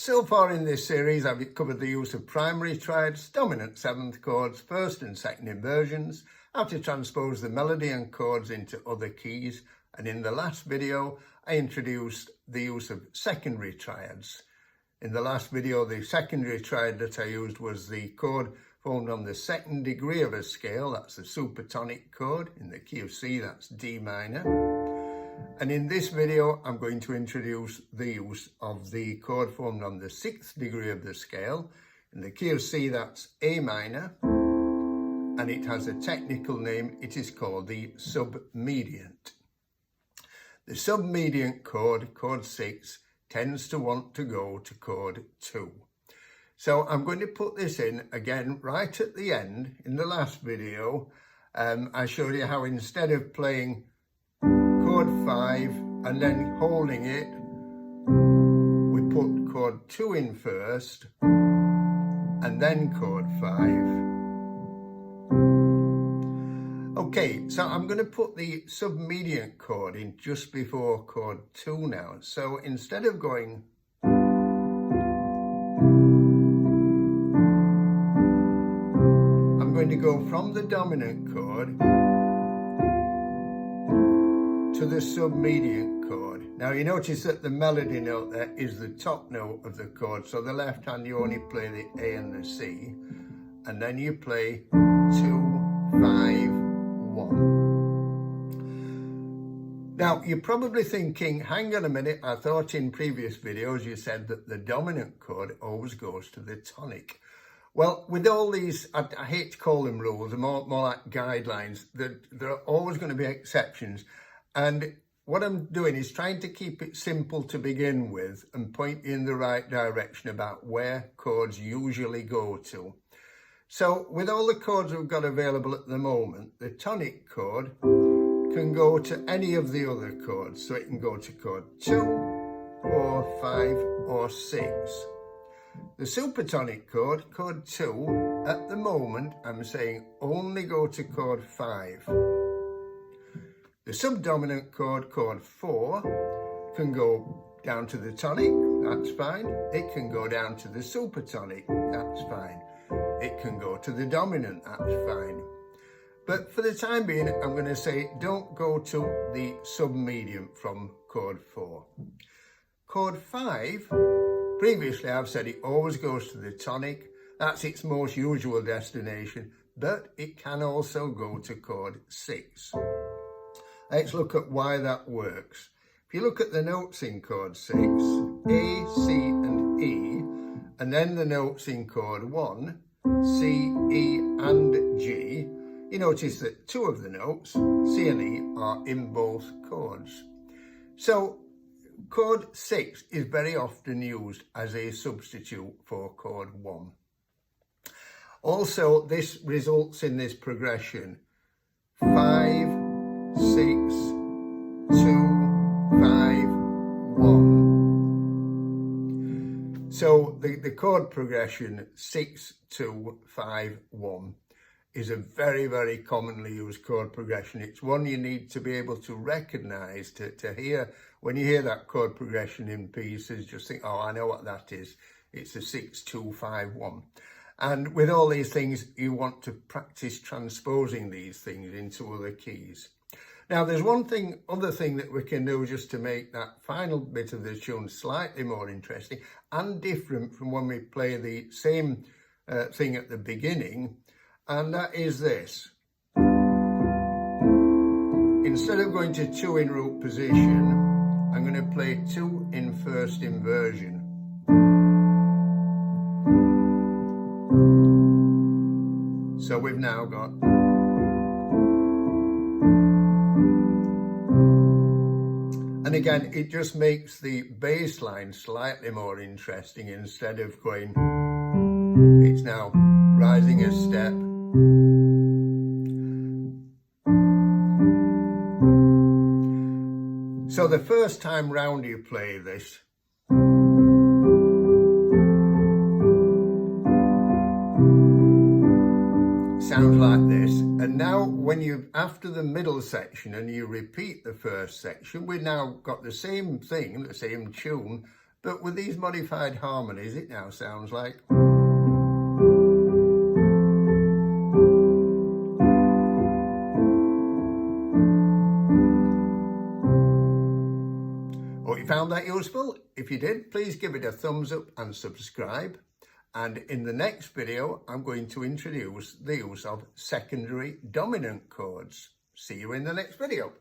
So far in this series, I've covered the use of primary triads, dominant seventh chords, first and second inversions, how to transpose the melody and chords into other keys, and in the last video, I introduced the use of secondary triads. In the last video, the secondary triad that I used was the chord formed on the second degree of a scale, that's the supertonic chord. In the key of C, that's D minor. And in this video, I'm going to introduce the use of the chord formed on the sixth degree of the scale. In the key of C, that's A minor, and it has a technical name. It is called the submediant. The submediant chord, chord 6, tends to want to go to chord 2. So I'm going to put this in again right at the end. In the last video, I showed you how instead of playing chord 5 and then holding it, we put chord 2 in first and then chord 5. Okay, so I'm going to put the submediant chord in just before chord 2 now. So instead of going I'm going to go from the dominant chord to the submediant chord. Now you notice that the melody note there is the top note of the chord, so the left hand you only play the A and the C, and then you play 2, 5, 1. Now you're probably thinking, hang on a minute, I thought in previous videos you said that the dominant chord always goes to the tonic. Well, with all these, I hate to call them rules, they're more like guidelines. There are always going to be exceptions. And what I'm doing is trying to keep it simple to begin with and point you in the right direction about where chords usually go to. So with all the chords we've got available at the moment, the tonic chord can go to any of the other chords. So it can go to chord 2, 4, 5 or 6. The supertonic chord, chord 2, at the moment I'm saying only go to chord 5. The subdominant chord, chord 4, can go down to the tonic, that's fine. It can go down to the supertonic, that's fine. It can go to the dominant, that's fine. But for the time being, I'm going to say don't go to the submediant from chord 4. Chord 5, previously I've said it always goes to the tonic. That's its most usual destination, but it can also go to chord 6. Let's look at why that works. If you look at the notes in chord 6, A, C and E, and then the notes in chord 1, C, E and G, you notice that 2 of the notes, C and E, are in both chords. So chord 6 is very often used as a substitute for chord 1. Also, this results in this progression 5, 6, 2, 5, 1. So the chord progression 6, 2, 5, 1 is a very, very commonly used chord progression. It's one you need to be able to recognize, to hear. When you hear that chord progression in pieces, just think, oh, I know what that is. It's a 6, 2, 5, 1. And with all these things, you want to practice transposing these things into other keys. Now, there's other thing that we can do just to make that final bit of the tune slightly more interesting and different from when we play the same thing at the beginning, and that is this. Instead of going to 2 in root position, I'm going to play 2 in first inversion. So we've now got and again, it just makes the bass line slightly more interesting. Instead of going, it's now rising a step. So the first time round you play this, sounds like this. And now when you, after the middle section and you repeat the first section, we've now got the same thing, the same tune, But with these modified harmonies, it now sounds like... Hope you found that useful. If you did, please give it a thumbs up and subscribe. And in the next video, I'm going to introduce the use of secondary dominant chords. See you in the next video.